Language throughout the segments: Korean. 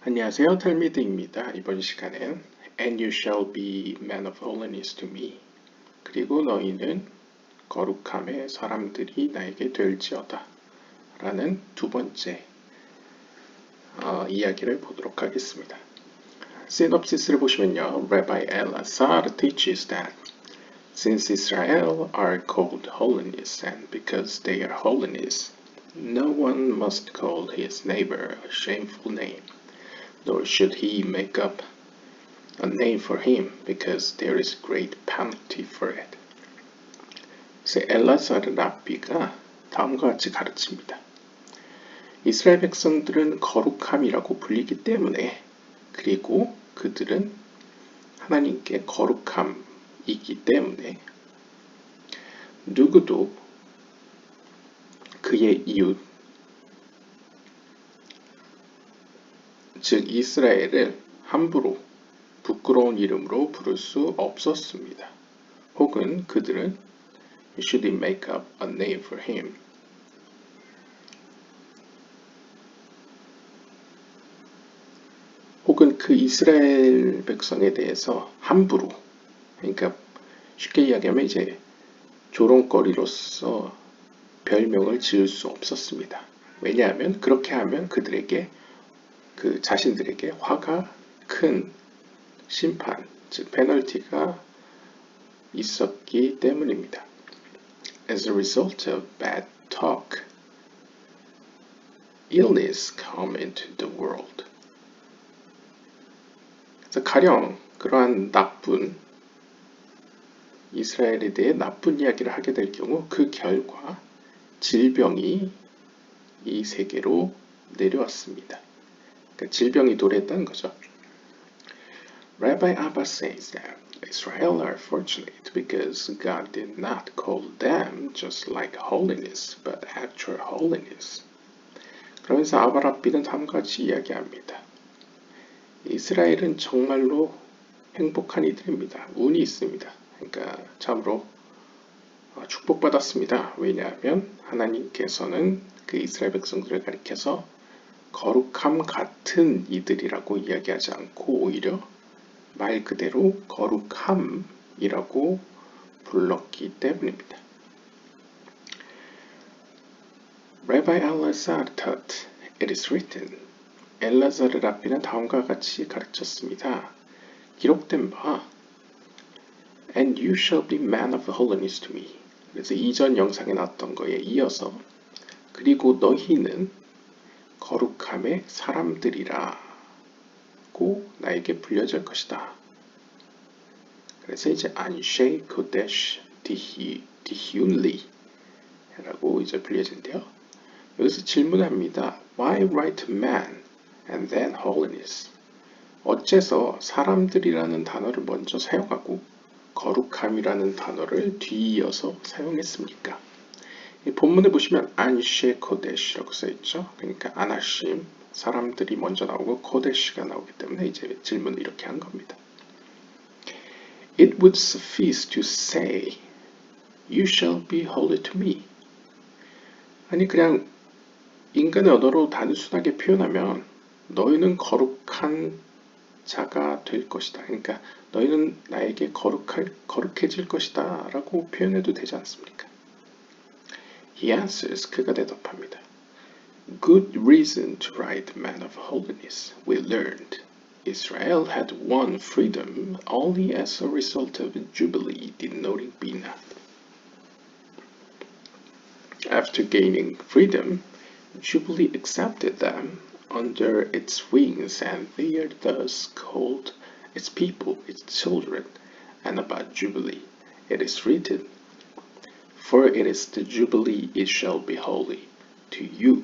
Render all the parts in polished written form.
안녕하세요, 텔미드입니다. 이번 시간엔 And you shall be man of holiness to me. 그리고 너희는 거룩함의 사람들이 나에게 될지어다. 라는 두 번째 이야기를 보도록 하겠습니다. 시놉시스를 보시면요. Rabbi Elazar teaches that since Israel are called holiness and because they are holiness, no one must call his neighbor a shameful name. Nor should he make up a name for him, because there is great penalty for it. 그래서 엘라사르 랍비가 다음과 같이 가르칩니다. 이스라엘 백성들은 거룩함이라고 불리기 때문에, 그리고 그들은 하나님께 거룩함이기 때문에 누구도 그의 이웃, 즉 이스라엘을 함부로 부끄러운 이름으로 부를 수 없었습니다. 혹은 그들은 should make up a name for him. 혹은 그 이스라엘 백성에 대해서 함부로, 그러니까 쉽게 이야기하면 이제 조롱거리로서 별명을 지을 수 없었습니다. 왜냐하면 그렇게 하면 그들에게 그 자신들에게 화가 큰 심판, 즉 페널티가 있었기 때문입니다. As a result of bad talk, illness come into the world. 그래서 가령 그러한 나쁜 이스라엘에 대해 나쁜 이야기를 하게 될 경우 그 결과 질병이 이 세계로 내려왔습니다. 그러니까 질병이 도래했다는 거죠. Rabbi Abba says that Israel are fortunate because God did not call them just like holiness, but actual holiness. 그러면서 아바 랍비는 다음과 같이 이야기합니다. 이스라엘은 정말로 행복한 이들입니다. 운이 있습니다. 그러니까 참으로 축복받았습니다. 왜냐하면 하나님께서는 그 이스라엘 백성들을 가리켜서 거룩함 같은 이들이라고 이야기하지 않고 오히려 말 그대로 거룩함이라고 불렀기 때문입니다. Rabbi Elazar taught, it is written. 엘라자르 랍비는 다음과 같이 가르쳤습니다. 기록된 바 And you shall be man of holiness to me. 그래서 이전 영상에 나왔던 거에 이어서 그리고 너희는 거룩함의 사람들이라 고 나에게 불려질 것이다. 그래서 이제 안쉐 코데시 디히운리 라고 이제 불려진대요. 여기서 질문합니다. Why write man and then holiness? 어째서 사람들이라는 단어를 먼저 사용하고 거룩함이라는 단어를 뒤이어서 사용했습니까? 이 본문에 보시면 안쉐 코데시라고 써있죠. 그러니까 아나심, 사람들이 먼저 나오고 코데시가 나오기 때문에 이제 질문을 이렇게 한 겁니다. It would suffice to say, You shall be holy to me. 아니 그냥 인간의 언어로 단순하게 표현하면 너희는 거룩한 자가 될 것이다. 그러니까 너희는 나에게 거룩해질 것이다 라고 표현해도 되지 않습니까? He answers, 그가 대답합니다. Good reason to write man of holiness. We learned Israel had won freedom only as a result of Jubilee denoting Bina. After gaining freedom, Jubilee accepted them under its wings and they are thus called its people, its children. And about Jubilee, it is written, For it is the Jubilee it shall be holy to you.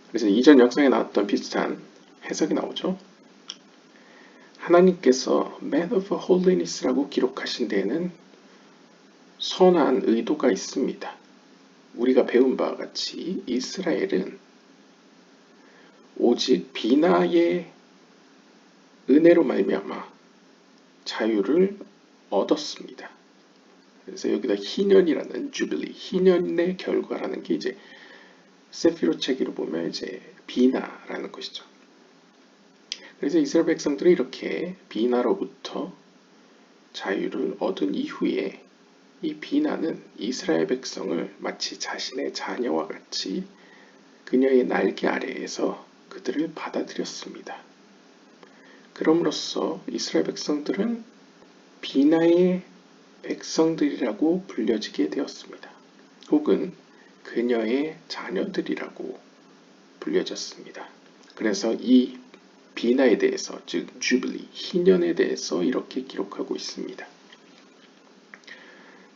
그래서 이전 영상에 나왔던 비슷한 해석이 나오죠. 하나님께서 Man of Holiness라고 기록하신 데에는 선한 의도가 있습니다. 우리가 배운 바와 같이 이스라엘은 오직 비나의 은혜로 말미암아 자유를 얻었습니다. 그래서 여기다 희년이라는 주빌리, 희년의 결과라는 게 이제 세피로 체기로 보면 이제 비나라는 것이죠. 그래서 이스라엘 백성들이 이렇게 비나로부터 자유를 얻은 이후에 이 비나는 이스라엘 백성을 마치 자신의 자녀와 같이 그녀의 날개 아래에서 그들을 받아들였습니다. 그럼으로써 이스라엘 백성들은 비나의 백성들이라고 불려지게 되었습니다. 혹은 그녀의 자녀들이라고 불려졌습니다. 그래서 이 비나에 대해서, 즉 주빌리, 희년에 대해서 이렇게 기록하고 있습니다.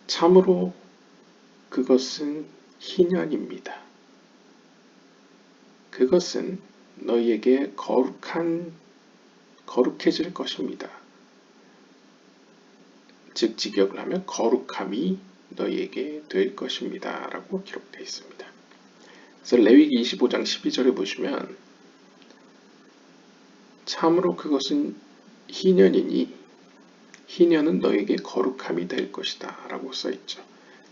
참으로 그것은 희년입니다. 그것은 너희에게 거룩해질 것입니다. 즉 직역을 하면 거룩함이 너희에게 될 것입니다. 라고 기록되어 있습니다. 그래서 레위기 25장 12절에 보시면 참으로 그것은 희년이니 희년은 너에게 거룩함이 될 것이다 라고 써있죠.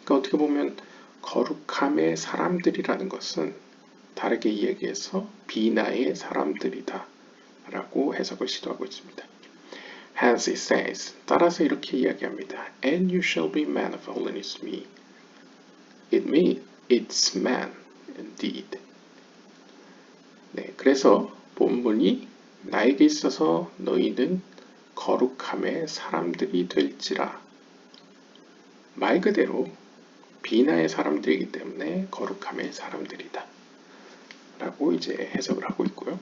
그러니까 어떻게 보면 거룩함의 사람들이라는 것은 다르게 이야기해서 비나의 사람들이다 라고 해석을 시도하고 있습니다. Hence it says, 따라서 이렇게 이야기합니다. And you shall be man of holiness to me. It's man indeed. 네, 그래서 본문이 나에게 있어서 너희는 거룩함의 사람들이 될지라. 말 그대로 비나의 사람들이기 때문에 거룩함의 사람들이다 라고 이제 해석을 하고 있고요.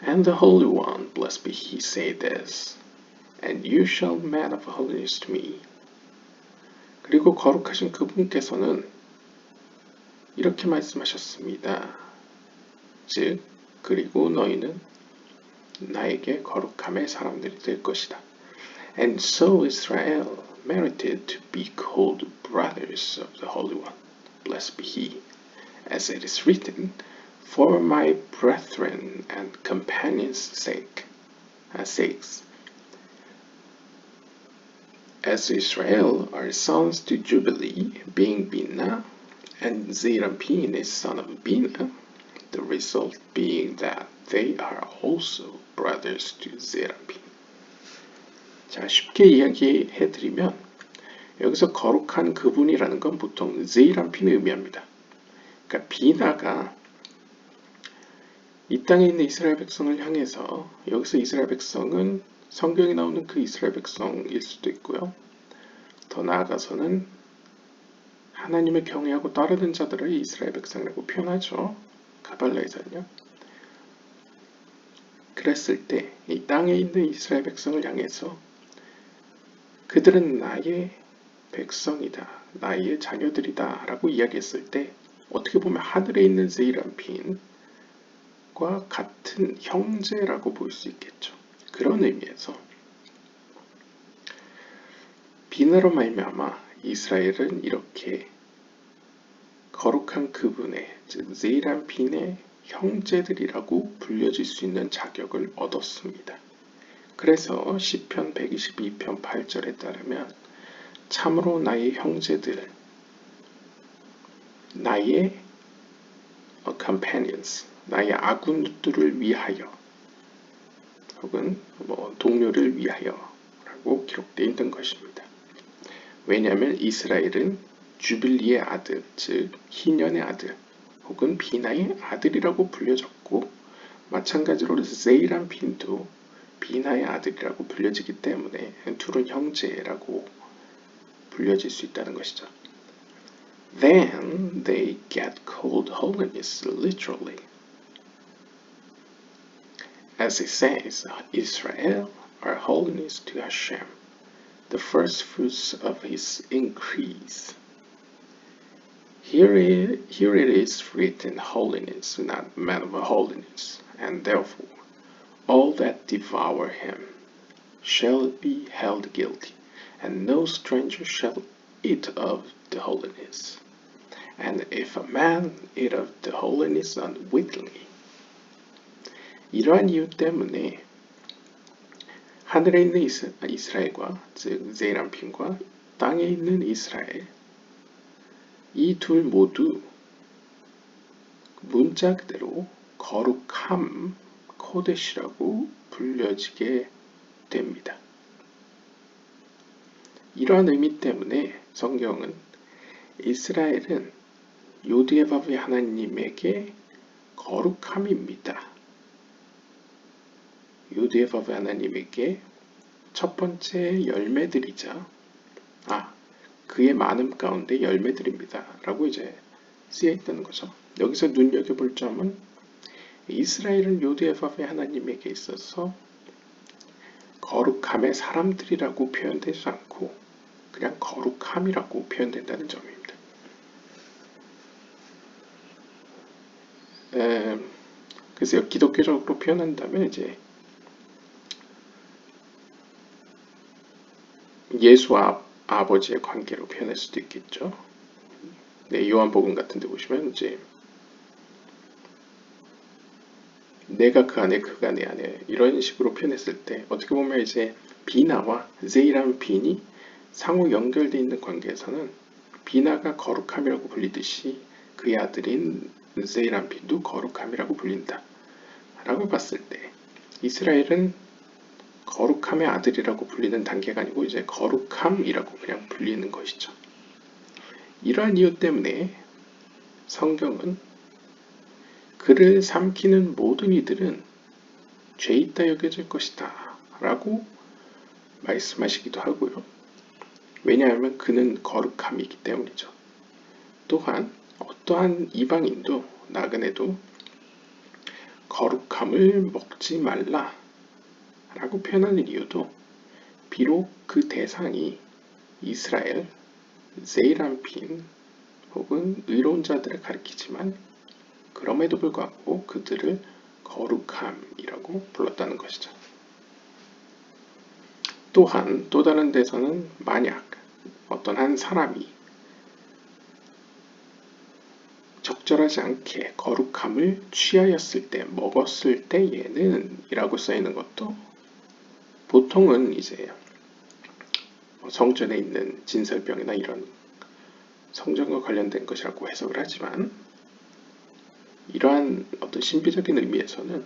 And the Holy One, blessed be he, say this, and you shall be man of holiness to me. 그리고 거룩하신 그분께서는 이렇게 말씀하셨습니다. 즉, 그리고 너희는 나에게 거룩함의 사람들이 될 것이다. And so Israel merited to be called brothers of the Holy One, blessed be he, as it is written, For my brethren and companions' sakes, as Israel are sons to Jubilee, being Bina, and Zerampin is son of Bina, the result being that they are also brothers to Zerampin. 자, 쉽게 이야기해드리면 여기서 거룩한 그분이라는 건 보통 제이람핀을 의미합니다. 그러니까 비나가 이 땅에 있는 이스라엘 백성을 향해서, 여기서 이스라엘 백성은 성경에 나오는 그 이스라엘 백성일 수도 있고요. 더 나아가서는 하나님을 경외하고 따르는 자들을 이스라엘 백성이라고 표현하죠. 가발라에서는요. 그랬을 때 이 땅에 있는 이스라엘 백성을 향해서 그들은 나의 백성이다, 나의 자녀들이다 라고 이야기했을 때 어떻게 보면 하늘에 있는 세이람핀과 같은 형제라고 볼 수 있겠죠. 그런 의미에서 비나로 말미암아 이스라엘은 이렇게 거룩한 그분의, 즉 세이람핀의 형제들이라고 불려질 수 있는 자격을 얻었습니다. 그래서 시편 122편 8절에 따르면 참으로 나의 형제들, 나의 companions, 나의 아군들을 위하여 혹은 동료를 위하여 라고 기록되어 있는 것입니다. 왜냐하면 이스라엘은 주빌리의 아들, 즉 희년의 아들 혹은 비나의 아들이라고 불려졌고, 마찬가지로 세이람핀도 비나의 아들이라고 불려지기 때문에 둘은 형제라고 불려질 수 있다는 것이죠. Then they get called holiness literally. As it says, Israel are holiness to Hashem, the first fruits of his increase. Here it is written holiness, not man of holiness, and therefore all that devour him shall be held guilty, and no stranger shall eat of the holiness. And if a man eat of the holiness unwittingly. 이러한 이유 때문에 하늘에 있는 이스라엘과, 즉 세이람핀과 땅에 있는 이스라엘, 이 둘 모두 문자 그대로 거룩함, 코데시라고 불려지게 됩니다. 이러한 의미 때문에 성경은 이스라엘은 요드예바브의 하나님에게 거룩함입니다. 요드예바브의 하나님에게 첫 번째 열매들이자 그의 많음 가운데 열매들입니다. 라고 이제 쓰여 있다는 거죠. 여기서 눈여겨볼 점은 이스라엘은 요드예바브의 하나님에게 있어서 거룩함의 사람들이라고 표현되지 않고 그냥 거룩함이라고 표현된다는 점입니다. 그래서 기독교적으로 표현한다면 이제 예수와 아버지의 관계로 표현할 수도 있겠죠. 네, 요한복음 같은 데 보시면 이제 내가 그 안에 그가 내 안에 이런 식으로 표현했을 때 어떻게 보면 이제 비나와 제이라는 빈이 상호 연결되어 있는 관계에서는 비나가 거룩함이라고 불리듯이 그의 아들인 제이라는 빈도 거룩함이라고 불린다 라고 봤을 때 이스라엘은 거룩함의 아들이라고 불리는 단계가 아니고 이제 거룩함이라고 그냥 불리는 것이죠. 이러한 이유 때문에 성경은 그를 삼키는 모든 이들은 죄 있다 여겨질 것이다 라고 말씀하시기도 하고요. 왜냐하면 그는 거룩함이기 때문이죠. 또한 어떠한 이방인도 나그네도 거룩함을 먹지 말라 라고 표현하는 이유도 비록 그 대상이 이스라엘, 제이람핀 혹은 의로운 자들을 가리키지만 그럼에도 불구하고 그들을 거룩함이라고 불렀다는 것이죠. 또한 또 다른 데서는 만약 어떤 한 사람이 적절하지 않게 거룩함을 취하였을 때, 먹었을 때에는 이라고 써있는 것도 보통은 이제 성전에 있는 진설병이나 이런 성전과 관련된 것이라고 해석을 하지만 이러한 어떤 신비적인 의미에서는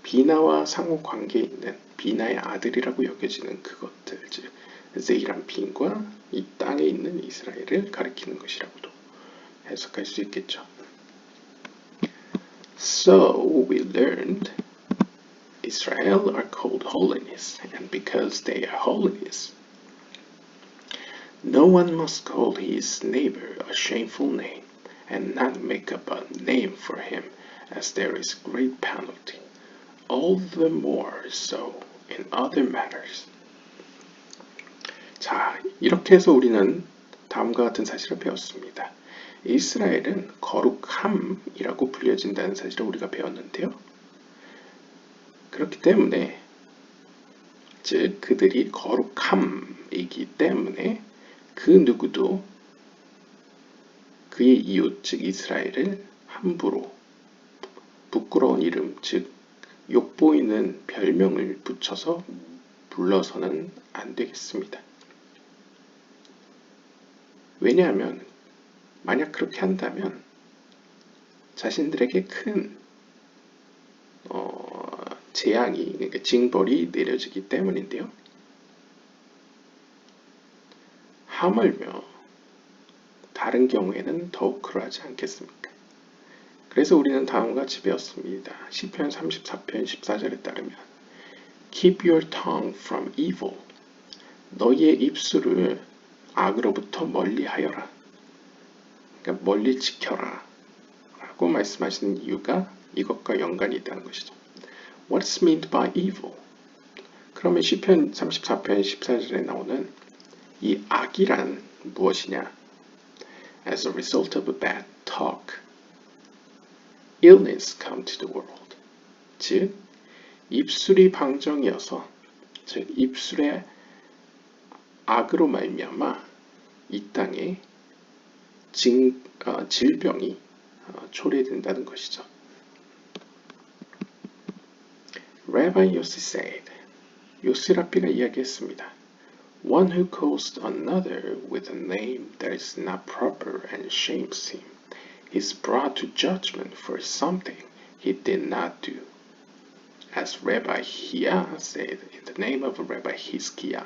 비나와 상호 관계에 있는 비나의 아들이라고 여겨지는 그것들, 즉 제이람핀과 이 땅에 있는 이스라엘을 가리키는 것이라고도 해석할 수 있겠죠. So we learned Israel are called holiness, and because they are holiness, no one must call his neighbor a shameful name, and not make up a name for him, as there is great penalty. All the more so in other matters. 자, 이렇게 해서 우리는 다음과 같은 사실을 배웠습니다. 이스라엘은 거룩함이라고 불려진다는 사실을 우리가 배웠는데요. 그렇기 때문에 즉 그들이 거룩함이기 때문에 그 누구도 그의 이웃 즉 이스라엘을 함부로 부끄러운 이름 즉 욕보이는 별명을 붙여서 불러서는 안 되겠습니다. 왜냐하면 만약 그렇게 한다면 자신들에게 큰 재앙이 그러니까 징벌이 내려지기 때문인데요. 하물며 다른 경우에는 더욱 그러하지 않겠습니까? 그래서 우리는 다음과 같이 배웠습니다. 시편 34편 14절에 따르면 Keep your tongue from evil. 너희의 입술을 악으로부터 멀리하여라. 그러니까 멀리 지켜라. 라고 말씀하시는 이유가 이것과 연관이 있다는 것이죠. What's meant by evil? 그러면 시편 34편 14절에 나오는 이 악이란 무엇이냐? As a result of a bad talk, illness come to the world. 즉, 입술이 방정이어서, 즉 입술의 악으로 말미암아 이 땅에 질병이 초래된다는 것이죠. Rabbi Yossi said, 요시 랍비가 이야기했습니다. One who calls another with a name that is not proper and shames him He's brought to judgment for something he did not do. As Rabbi Hia said in the name of Rabbi Hizkiah,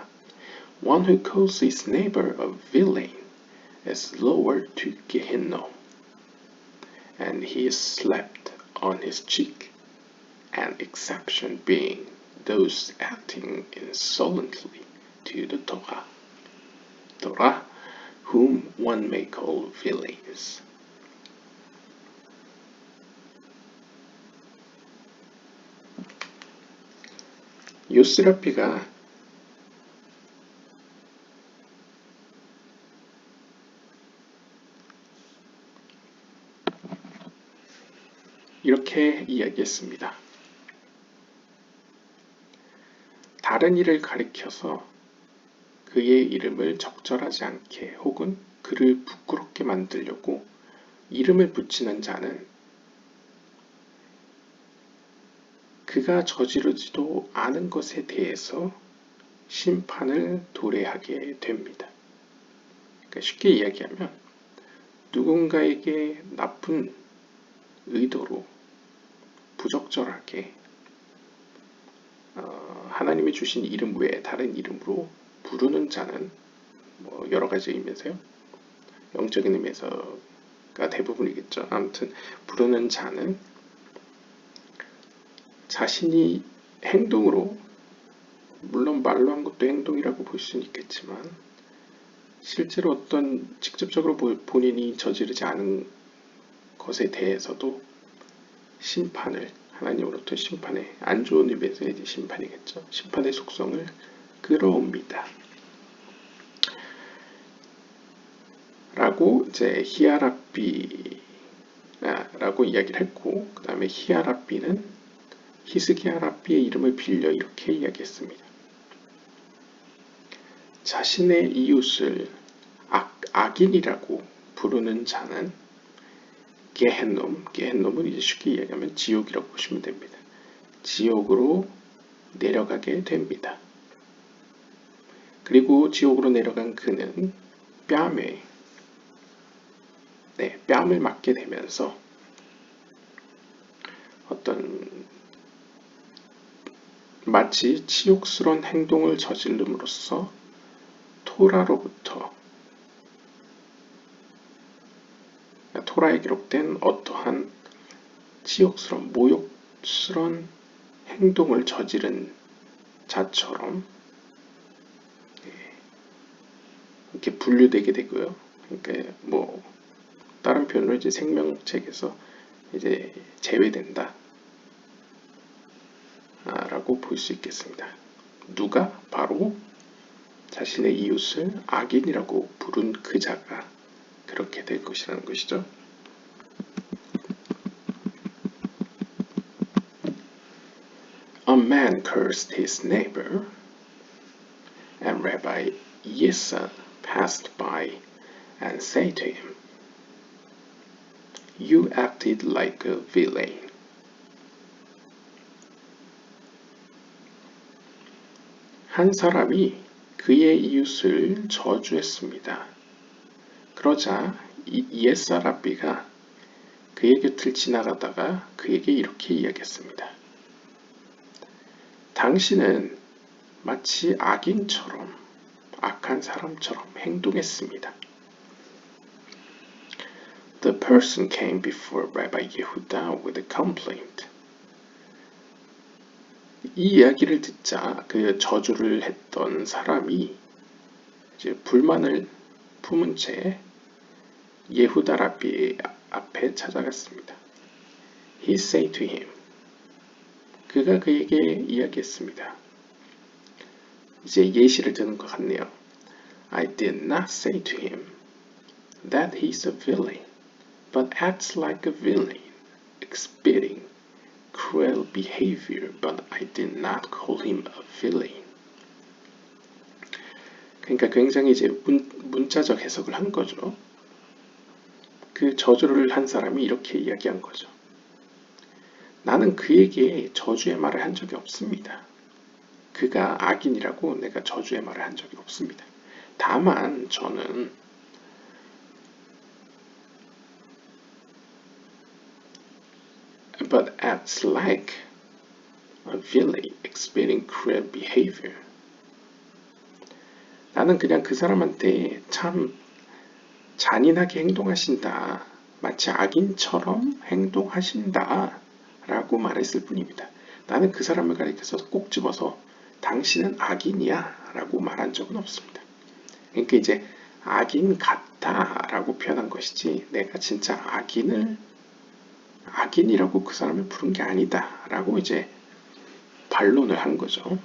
one who calls his neighbor a villain is lowered to Gehinnom, and he is slapped on his cheek, an exception being those acting insolently to the Torah, whom one may call villains. 요스라피가 이렇게 이야기했습니다. 다른 이를 가리켜서 그의 이름을 적절하지 않게 혹은 그를 부끄럽게 만들려고 이름을 붙이는 자는 그가 저지르지도 않은 것에 대해서 심판을 도래하게 됩니다. 그러니까 쉽게 이야기하면 누군가에게 나쁜 의도로 부적절하게 하나님이 주신 이름 외에 다른 이름으로 부르는 자는 뭐 여러 가지 의미에서요. 영적인 의미에서가 대부분이겠죠. 아무튼 부르는 자는 자신이 행동으로, 물론 말로 한 것도 행동이라고 볼 수는 있겠지만 실제로 어떤 직접적으로 본인이 저지르지 않은 것에 대해서도 심판을, 하나님으로부터 심판의, 안 좋은 의미에서 이제 심판이겠죠. 심판의 속성을 끌어옵니다. 라고 이제 히아랍비라고 이야기를 했고, 그 다음에 히아랍비는 히스기야 랍비의 이름을 빌려 이렇게 이야기했습니다. 자신의 이웃을 악인이라고 부르는 자는 게헨놈은 이제 쉽게 이야기하면 지옥이라고 보시면 됩니다. 지옥으로 내려가게 됩니다. 그리고 지옥으로 내려간 그는 뺨을 맞게 되면서 어떤 마치 치욕스러운 행동을 저지름으로써 토라에 기록된 어떠한 치욕스러운, 모욕스러운 행동을 저지른 자처럼 이렇게 분류되게 되고요. 그러니까 뭐 다른 표현으로 이제 생명책에서 이제 제외된다. 라고 볼 수 있겠습니다. 누가? 바로 자신의 이웃을 악인이라고 부른 그 자가 그렇게 될 것이라는 것이죠. A man cursed his neighbor, and Rabbi Yissa passed by and said to him, You acted like a villain. 한 사람이 그의 이웃을 저주했습니다. 그러자 예사랍비가 그의 곁을 지나가다가 그에게 이렇게 이야기했습니다. 당신은 마치 악인처럼, 악한 사람처럼 행동했습니다. The person came before Rabbi Yehuda with a complaint. 이 이야기를 듣자 그 저주를 했던 사람이 이제 불만을 품은 채 예후다 랍비 앞에 찾아갔습니다. He said to him. 그가 그에게 이야기했습니다. 이제 예시를 드는 것 같네요. I did not say to him that he's a villain, but acts like a villain, exhibiting cruel behavior, but I did not call him a villain. 그러니까 굉장히 이제 문자적 해석을 한 거죠. 그 저주를 한 사람이 이렇게 이야기한 거죠. 나는 그에게 저주의 말을 한 적이 없습니다. 그가 악인이라고 내가 저주의 말을 한 적이 없습니다. 다만 저는 but acts like a villain exhibiting cruel behavior. 나는 그냥 그 사람한테 참 잔인하게 행동하신다. 마치 악인처럼 행동하신다. 라고 말했을 뿐입니다. 나는 그 사람을 가리켜서 꼭 집어서 당신은 악인이야. 라고 말한 적은 없습니다. 그러니까 이제 악인 같다. 라고 표현한 것이지 내가 진짜 악인이라고 그 사람을 부른 게 아니다. 라고 이제 반론을 한 거죠.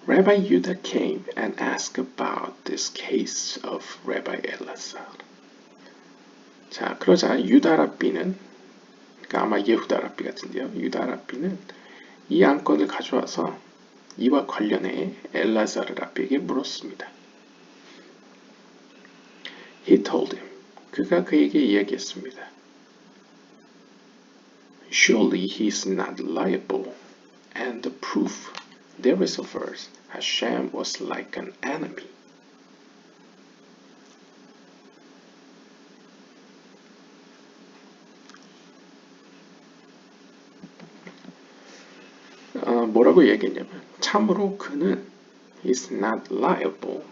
Rabbi Yuda came and asked about this case of Rabbi Elazar. 자, 그러자 유다 랍비는, 그러니까 아마 예후다 랍비 같은데요. 유다 랍비는 이 안건을 가져와서 이와 관련해 엘라자르 랍비에게 물었습니다. He told him, 그가 그에게 이야기했습니다. Surely he is not liable, and the proof there is a verse, Hashem was like an enemy. 뭐라고 얘기했냐면 참으로 그는 is not liable.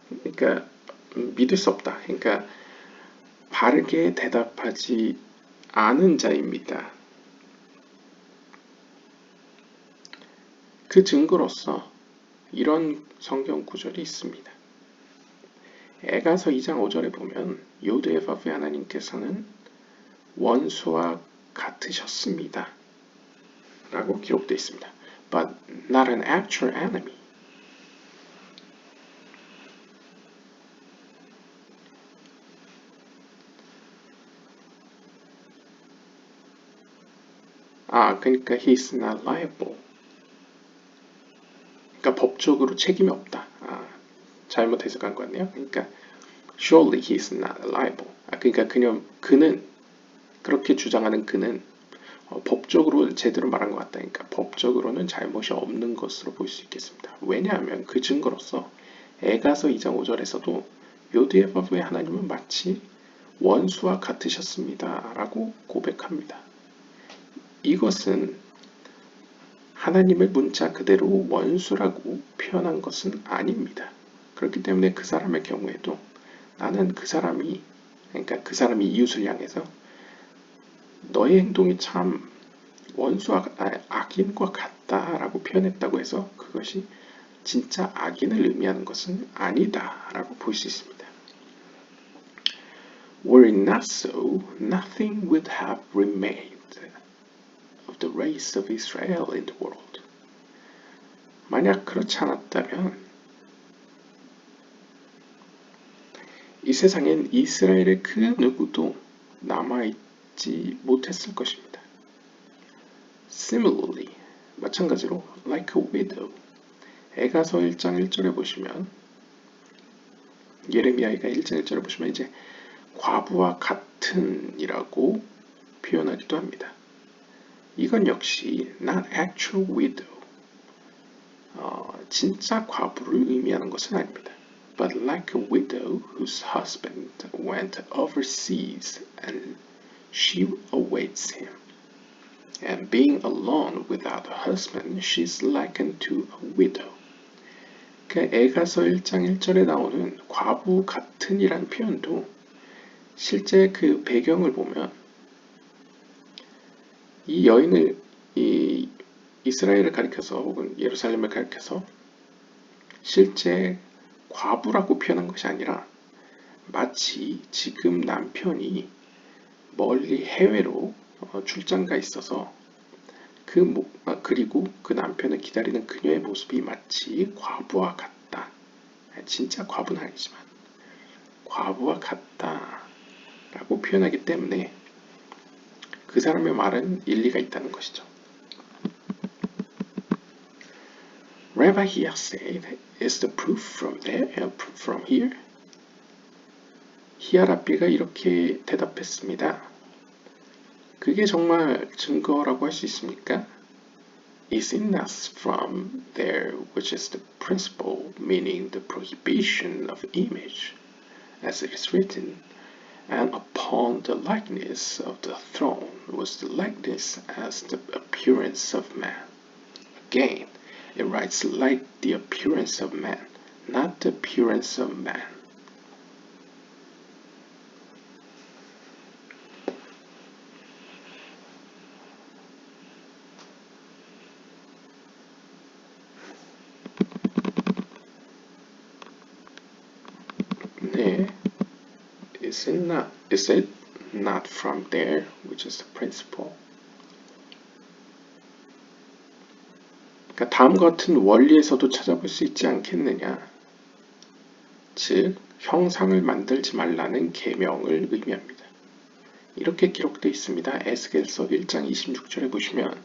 그러니까 믿을 수 없다. 그러니까 바르게 대답하지 않은 자입니다. 그 증거로서 이런 성경 구절이 있습니다. 에가서 2장 5절에 보면 요드의 바브의 하나님께서는 원수와 같으셨습니다. 라고 기록되어 있습니다. But not an actual enemy. 그러니까 he's not liable. 그러니까 법적으로 책임이 없다. 잘못 해석한 것 같네요. 그러니까 surely he's not liable. 그러니까 그는 그렇게 주장하는 그는 법적으로 제대로 말한 것 같다. 그러니까 법적으로는 잘못이 없는 것으로 볼 수 있겠습니다. 왜냐하면 그 증거로서 에가서 2장 5절에서도 요드의 바브의 하나님은 마치 원수와 같으셨습니다. 라고 고백합니다. 이것은 하나님을 문자 그대로 원수라고 표현한 것은 아닙니다. 그렇기 때문에 그 사람의 경우에도 나는 그러니까 그 사람이 이웃을 향해서 너의 행동이 참 악인과 같다라고 표현했다고 해서 그것이 진짜 악인을 의미하는 것은 아니다라고 볼 수 있습니다. Were it not so, nothing would have remained of the race of Israel in the world. 만약 그렇지 않았다면 이 세상엔 이스라엘의 그 누구도 남아있지 못했을 것입니다. Similarly, 마찬가지로 like a widow, 에가서 1장 1절에 보시면 예레미야가 1장 1절에 보시면 이제 과부와 같은이라고 표현하기도 합니다. 이건 역시 not actual widow, 진짜 과부를 의미하는 것은 아닙니다. But like a widow whose husband went overseas and she awaits him. And being alone without a husband, she's likened to a widow. 그 에가서 1장 1절에 나오는 과부 같은이라는 표현도 실제 그 배경을 보면 이 여인을 이스라엘을 가리켜서 혹은 예루살렘을 가리켜서 실제 과부라고 표현한 것이 아니라 마치 지금 남편이 멀리 해외로 출장가 있어서 그리고 그 남편을 기다리는 그녀의 모습이 마치 과부와 같다. 진짜 과부는 아니지만 과부와 같다 라고 표현하기 때문에 그 사람의 말은 일리가 있다는 것이죠. Rabbi here said, is the proof from here? 히야 랍비가 이렇게 대답했습니다. 그게 정말 증거라고 할 수 있습니까? Is it not from there which is the principle, meaning the prohibition of image, as it is written, And upon the likeness of the throne was the likeness as the appearance of man. Again, it writes like the appearance of man, not the appearance of man. 네, is it not from there, which is the principle. 그러니까 다음과 같은 원리에서도 찾아볼 수 있지 않겠느냐. 즉, 형상을 만들지 말라는 계명을 의미합니다. 이렇게 기록되어 있습니다. 에스겔서 1장 26절에 보시면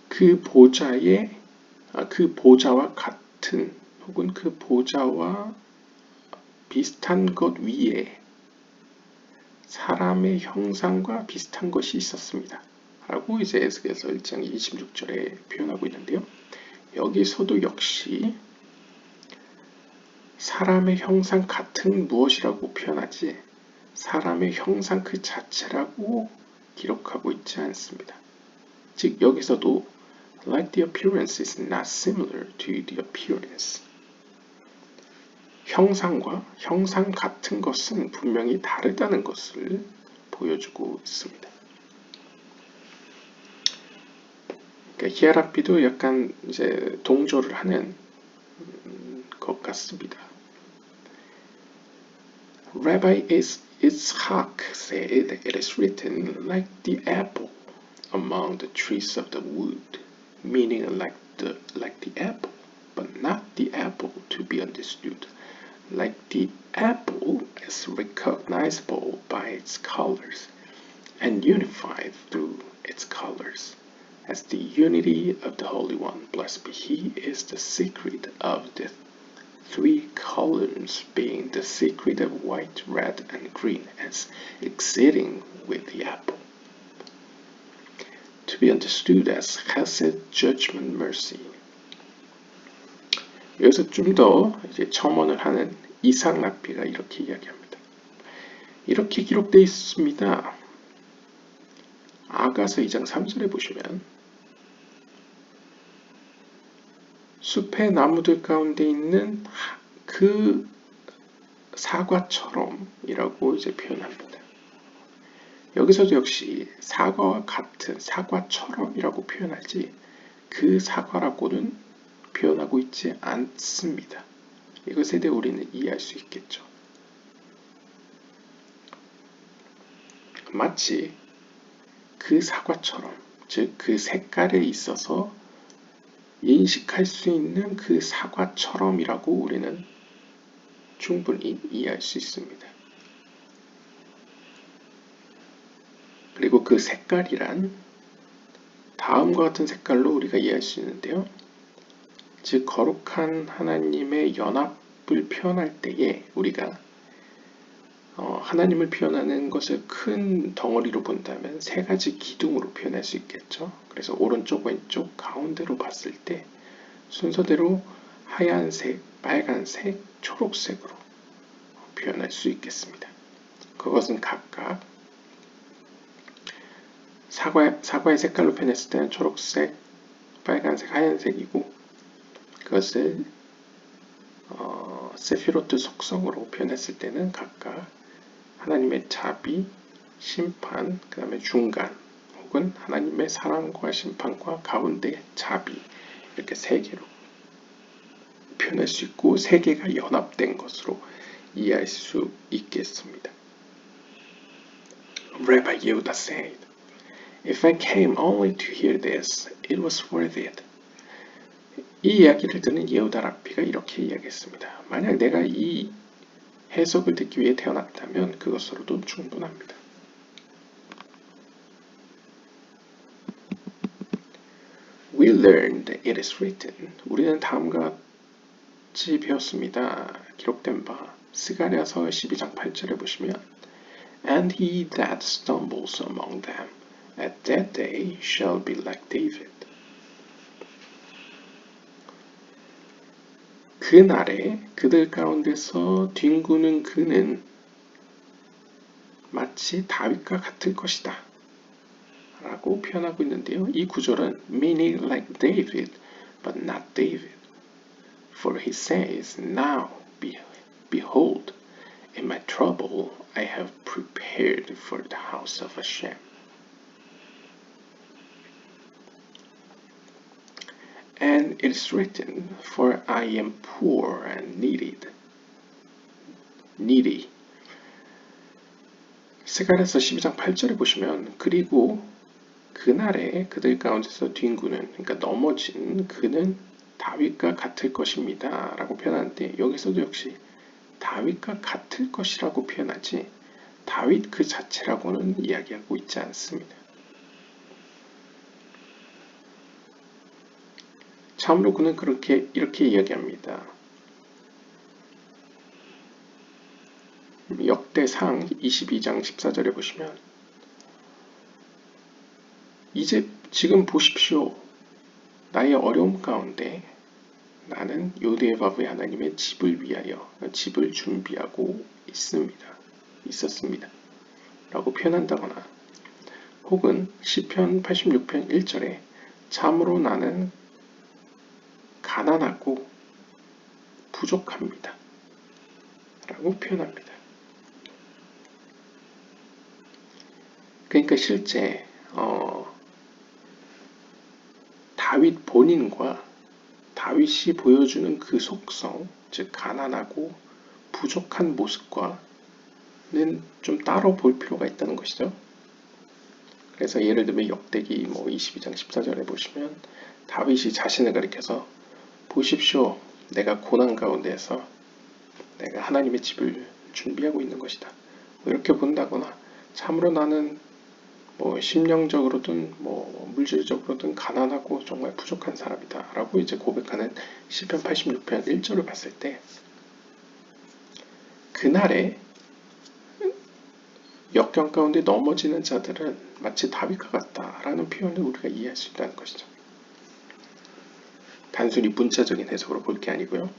그 보좌와 같은 혹은 그 보좌와 비슷한 것 위에 사람의 형상과 비슷한 것이 있었습니다. 라고 이제 에스겔서 1장 26절에 표현하고 있는데요. 여기서도 역시 사람의 형상 같은 무엇이라고 표현하지 사람의 형상 그 자체라고 기록하고 있지 않습니다. 즉 여기서도 like the appearance is not similar to the appearance. 형상과 형상 같은 것은 분명히 다르다는 것을 보여주고 있습니다. 그러니까 히에라피도 약간 이제 동조를 하는 것 같습니다. Rabbi Yitzhak said it is written like the apple among the trees of the wood, meaning like the apple, but not the apple to be understood. Like the apple is recognizable by its colors and unified through its colors. As the unity of the Holy One, blessed be He, is the secret of the three columns, being the secret of white, red, and green, as exceeding with the apple. To be understood as chesed, judgment, mercy. 여기서 좀 더 이제 첨언을 하는 이삭 랍비가 이렇게 이야기합니다. 이렇게 기록되어 있습니다. 아가서 2장 3절에 보시면 숲의 나무들 가운데 있는 그 사과처럼 이라고 이제 표현합니다. 여기서도 역시 사과와 같은 사과처럼 이라고 표현하지 그 사과라고는 표현하고 있지 않습니다. 이것에 대해 우리는 이해할 수 있겠죠. 마치 그 사과처럼, 즉 그 색깔에 있어서 인식할 수 있는 그 사과처럼이라고 우리는 충분히 이해할 수 있습니다. 그리고 그 색깔이란 다음과 같은 색깔로 우리가 이해할 수 있는데요. 즉 거룩한 하나님의 연합을 표현할 때에 우리가 하나님을 표현하는 것을 큰 덩어리로 본다면 세 가지 기둥으로 표현할 수 있겠죠. 그래서 오른쪽, 왼쪽, 가운데로 봤을 때 순서대로 하얀색, 빨간색, 초록색으로 표현할 수 있겠습니다. 그것은 각각 사과의 색깔로 표현했을 때는 초록색, 빨간색, 하얀색이고 그것을 세피로트 속성으로 표현했을 때는 각각 하나님의 자비, 심판, 그 다음에 중간 혹은 하나님의 사랑과 심판과 가운데 자비 이렇게 세 개로 표현할 수 있고 세 개가 연합된 것으로 이해할 수 있겠습니다. Rabbi Yehuda said, If I came only to hear this, it was worth it. 이 이야기를 듣는 예후다 랍비가 이렇게 이야기했습니다. 만약 내가 이 해석을 듣기 위해 태어났다면 그것으로도 충분합니다. We learned it is written. 우리는 다음과 같이 배웠습니다. 기록된 바 스가랴서 12장 8절에 보시면 And he that stumbles among them at that day shall be like David. 그날에 그들 가운데서 뒹구는 그는 마치 다윗과 같을 것이다 라고 표현하고 있는데요. 이 구절은 meaning like David, but not David. For he says, now behold, in my trouble I have prepared for the house of Hashem. And it is written, for I am poor and needy. 스가랴서 12장 8절에 보시면 그리고 그날에 그들 가운데서 뒹구는 그러니까 넘어진 그는 다윗과 같을 것입니다 라고 표현하는데 여기서도 역시 다윗과 같을 것이라고 표현하지 다윗 그 자체라고는 이야기하고 있지 않습니다. 참으로 그는 이렇게 이야기합니다. 역대상 22장 14절에 보시면 이제 지금 보십시오. 나의 어려움 가운데 나는 요디에바브의 하나님의 집을 위하여 집을 준비하고 있었습니다. 라고 표현한다거나 혹은 시편 86편 1절에 참으로 나는 가난하고 부족합니다. 라고 표현합니다. 그러니까 실제 다윗 본인과 다윗이 보여주는 그 속성, 즉 가난하고 부족한 모습과는 좀 따로 볼 필요가 있다는 것이죠. 그래서 예를 들면 역대기 22장 14절에 보시면 다윗이 자신을 가리켜서 보십시오. 내가 고난 가운데에서 내가 하나님의 집을 준비하고 있는 것이다. 이렇게 본다거나 참으로 나는 심령적으로든 물질적으로든 가난하고 정말 부족한 사람이다 라고 이제 고백하는 시편 86편 1절을 봤을 때 그날에 역경 가운데 넘어지는 자들은 마치 다윗과 같다라는 표현을 우리가 이해할 수 있다는 것이죠. 단순히 문자적인 해석으로 볼 게 아니고요.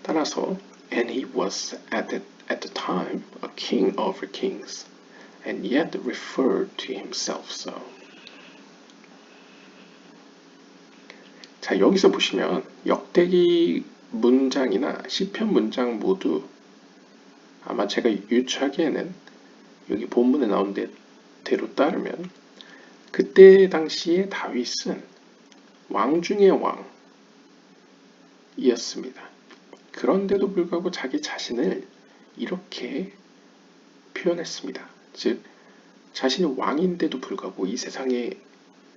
따라서 and he was at the time a king over kings and yet referred to himself so. 자, 여기서 보시면 역대기 문장이나 시편 문장 모두 아마 제가 유추하기에는 여기 본문에 나온 대로 따르면 그때 당시에 다윗은 왕 중의 왕이었습니다. 그런데도 불구하고 자기 자신을 이렇게 표현했습니다. 즉 자신이 왕인데도 불구하고 이 세상에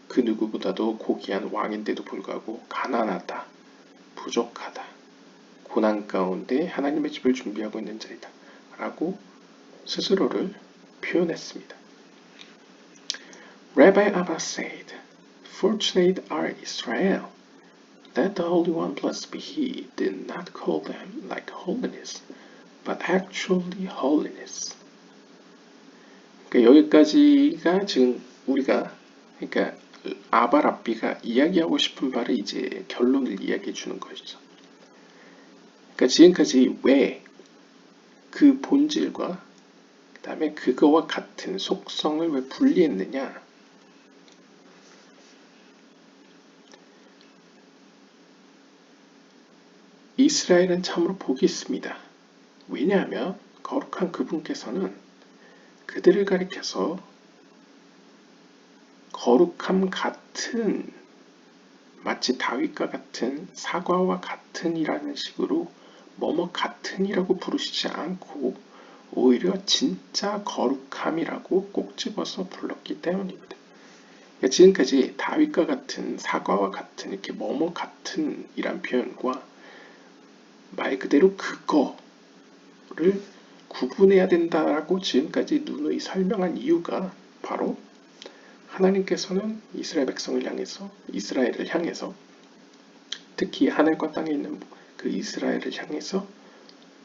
그 누구보다도 고귀한 왕인데도 불구하고 가난하다, 부족하다, 고난 가운데 하나님의 집을 준비하고 있는 자이다 라고 스스로를 표현했습니다. Rabbi Abba said, Fortunate are Israel, that the Holy One blessed be He did not call them like holiness, but actually holiness. 그러니까 여기까지가 지금 우리가 그러니까 아바랍비가 이야기하고 싶은 바를 이제 결론을 이야기해 주는 것이죠. 그러니까 지금까지 왜 그 본질과 그 다음에 그거와 같은 속성을 왜 분리했느냐? 이스라엘은 참으로 복이 있습니다. 왜냐하면 거룩한 그분께서는 그들을 가리켜서 거룩함 같은 마치 다윗과 같은 사과와 같은이라는 식으로 뭐뭐 같은이라고 부르시지 않고 오히려 진짜 거룩함이라고 꼭 집어서 불렀기 때문입니다. 그러니까 지금까지 다윗과 같은 사과와 같은 이렇게 뭐뭐 같은이란 표현과 말 그대로 그거를 구분해야 된다라고 지금까지 누누이 설명한 이유가 바로 하나님께서는 이스라엘 이스라엘을 향해서 특히 하늘과 땅에 있는 그 이스라엘을 향해서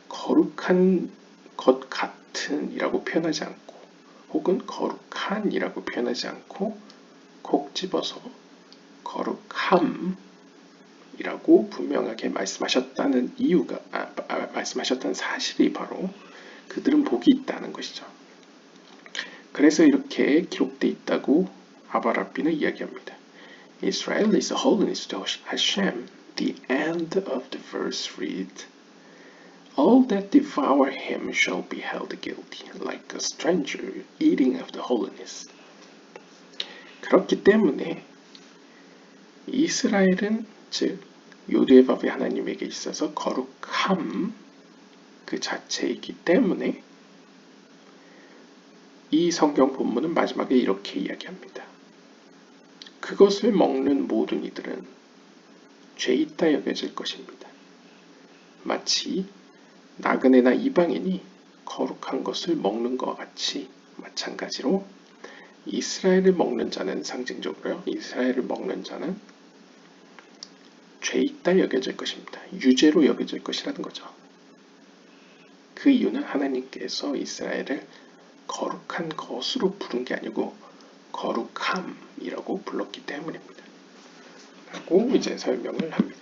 거룩한 것 같은이라고 표현하지 않고 혹은 거룩한이라고 표현하지 않고 콕 집어서 거룩함 이라고 분명하게 말씀하셨다는 이유가, 말씀하셨다는 사실이 바로 그들은 복이 있다는 것이죠. 그래서 이렇게 기록되어 있다고 아바라비는 이야기합니다. Israel is a holiness to Hashem. The end of the verse reads, All that devour him shall be held guilty, like a stranger eating of the holiness. 그렇기 때문에 이스라엘은 즉 요대밥이 하나님에게 있어서 거룩함 그 자체이기 때문에 이 성경 본문은 마지막에 이렇게 이야기합니다. 그것을 먹는 모든 이들은 죄 있다 여겨질 것입니다. 마치 나그네나 이방인이 거룩한 것을 먹는 것과 같이 마찬가지로 이스라엘을 먹는 자는 상징적으로요. 이스라엘을 먹는 자는 죄 있다 여겨질 것입니다. 유죄로 여겨질 것이라는 거죠. 그 이유는 하나님께서 이스라엘을 거룩한 것으로 부른 게 아니고 거룩함이라고 불렀기 때문입니다. 라고 이제 설명을 합니다.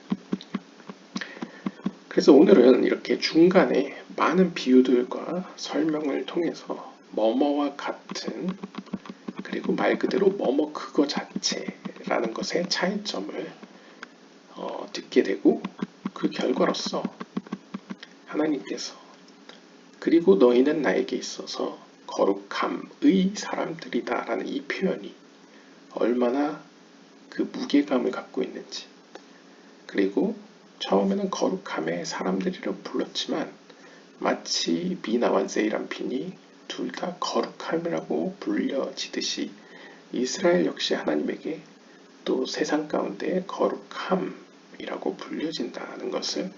그래서 오늘은 이렇게 중간에 많은 비유들과 설명을 통해서 뭐뭐와 같은 그리고 말 그대로 뭐뭐 그거 자체라는 것의 차이점을 듣게 되고 그 결과로서 하나님께서 그리고 너희는 나에게 있어서 거룩함의 사람들이다 라는 이 표현이 얼마나 그 무게감을 갖고 있는지 그리고 처음에는 거룩함의 사람들이라고 불렀지만 마치 비나와 세이람핀이 둘 다 거룩함이라고 불려지듯이 이스라엘 역시 하나님에게 또 세상 가운데 거룩함이라고 불려진다는 것을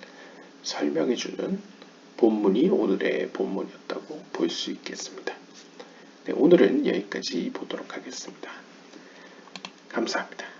설명해주는 본문이 오늘의 본문이었다고 볼 수 있겠습니다. 네, 오늘은 여기까지 보도록 하겠습니다. 감사합니다.